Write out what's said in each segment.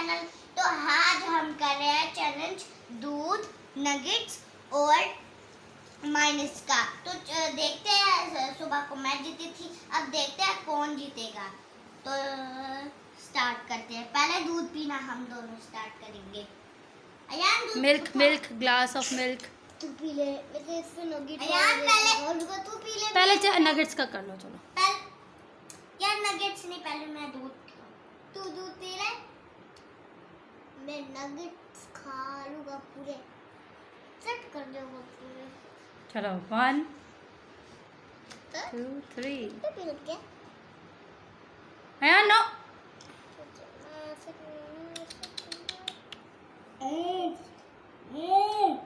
Channel. तो आज हम कर रहे हैं चैलेंज दूध, नगेट्स और माइनस का। तो देखते हैं, सुबह को मैं जीती थी, अब देखते हैं कौन जीतेगा। तो स्टार्ट करते हैं। पहले दूध पीना हम दोनों स्टार्ट करेंगे। अयान दूध मिल्क ग्लास ऑफ मिल्क। तू पी ले। वैसे इसमें नगेट्स अयान पहले तू पी ले। पहले नगेट्स का कर लो। चलो यार नगेट्स नहीं, पहले मैं दूध। तू दूध पी ले, मैं नगेट्स खा लूंगा पूरे। सेट कर दूंगा पूरे। चलो 1 2 3। तो पी क्या? अयान नो।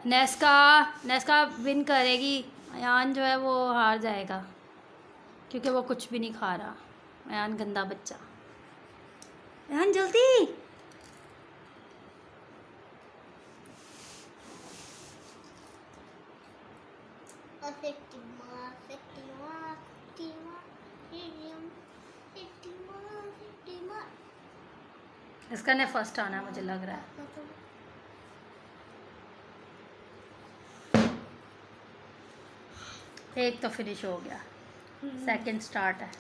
नेस्का विन करेगी। अयान जो है वो हार जाएगा क्योंकि वो कुछ भी नहीं खा रहा। अयान गंदा बच्चा। अयान जल्दी। इसका ने फर्स्ट आना है मुझे लग रहा है। एक तो फिनिश हो गया, सेकंड स्टार्ट है।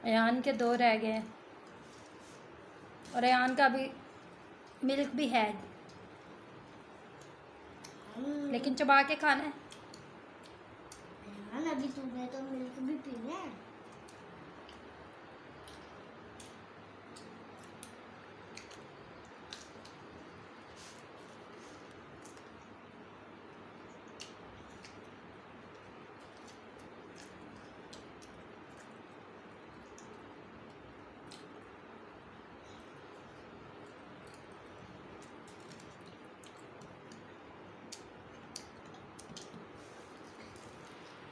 अयान के 2 रह गए और अयान का भी मिल्क भी है, लेकिन चबा के खाना है। अभी तुम्हें तो मिल्क भी पीना है।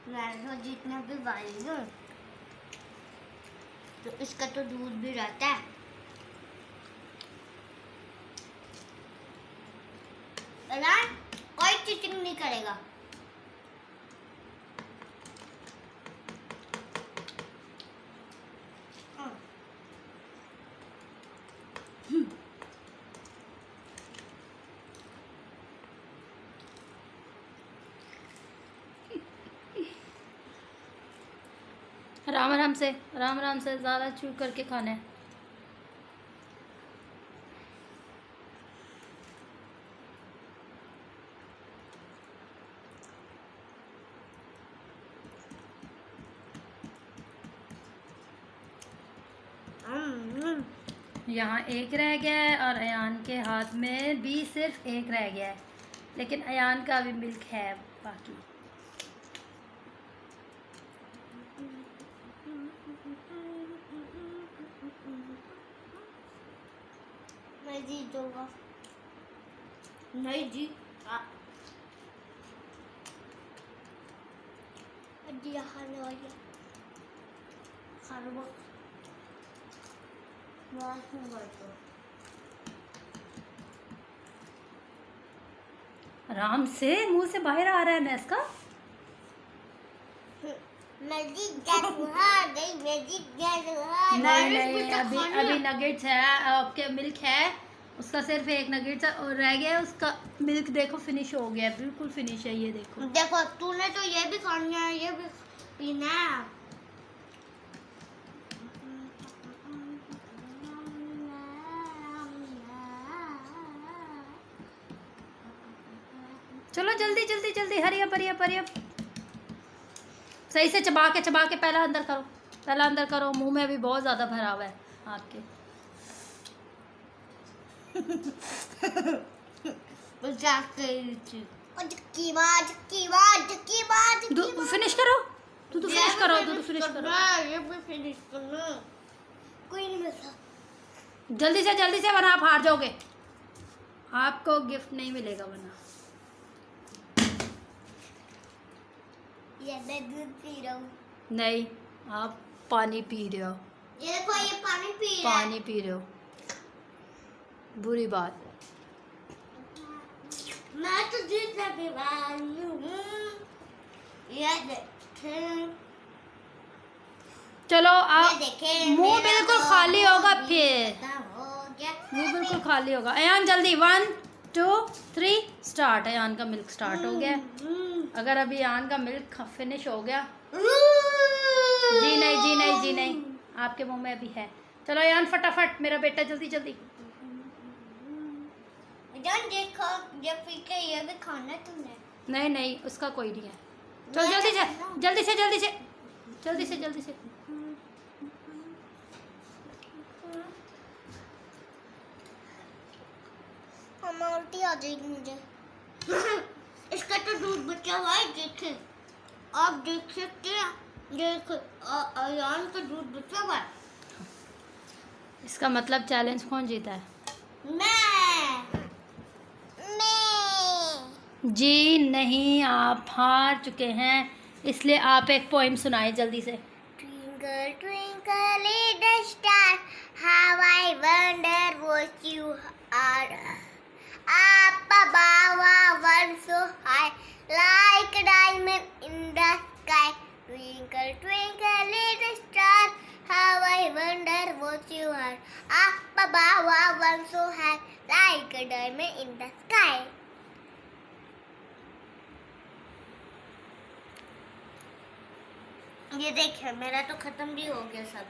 मैं तो जितना भी वाली हूँ, तो इसका तो दूध भी रहता है। कोई चीटिंग नहीं करेगा। आराम से ज़्यादा चू करके खाना है। यहाँ एक रह गया है और अयान के हाथ में भी सिर्फ एक रह गया है, लेकिन अयान का भी मिल्क है बाकी। मैं जीतूंगा। नहीं जीता। खाने वाली खाना आराम से मुंह से बाहर आ रहा है नेस का। नहीं अभी नगेट्स है, आपके मिल्क है, उसका सिर्फ एक नगेट्स और रह गया है। उसका मिल्क देखो फिनिश हो गया, बिल्कुल फिनिश है। ये देखो तूने तो ये भी खाना है, ये भी पीना है। चलो जल्दी हरी अप। सही से चबा के पहला अंदर करो। मुंह में भी बहुत ज्यादा भरा हुआ है आपके। फिनिश करो। दूध फिनिश करो। ये भी फिनिश करना। कोई नहीं मिलता। जल्दी से वरना आप हार जाओगे। आपको गिफ्ट नहीं मिलेगा वरना। ये मैं दूध पी रहा हूँ। नहीं, आप पानी पी रहे हो। ये देखो, ये पानी पी रहा है। पानी पी रहे हो, बुरी बात। मैं तो दूध में पी रही हूँ। ये देखें, चलो ये आप, देखें, मुंह मेरा बिल्कुल तो खाली होगा अभी फिर। खत्म हो गया। मुंह बिल्कुल खाली होगा। अयान जल्दी, 1 2 3 स्टार्ट। अयान का मिल्क स्टार्ट हो गया। अगर अभी अयान का मिल्क फिनिश हो गया, जी नहीं जी नहीं जी नहीं, आपके मुंह में अभी है। चलो अयान फटाफट, मेरा बेटा जल्दी जल्दी। जान देखो, ये पी के ये भी खाना तुमने। नहीं नहीं, उसका कोई नहीं है। चलो मैं जल्दी से खाना। जल्दी से जल्दी से जल्दी से जल्दी से। उल्टी आ जाएगी मुझे। इसका तो दूध बचा हुआ है, देखें, आप देख सकते हैं। देखो, अयान का दूध बचा हुआ है। इसका मतलब चैलेंज कौन जीता है? मैं जी नहीं, आप हार चुके हैं, इसलिए आप एक पोएम सुनाए जल्दी से। Twinkle, twinkle, little star, how I wonder what you are. Up above, one so high, like a diamond in the sky. Twinkle, twinkle, little star, how I wonder what you are. Up above, one so high, like a diamond in the sky. ये देखिए, मेरा तो खत्म भी हो गया सब।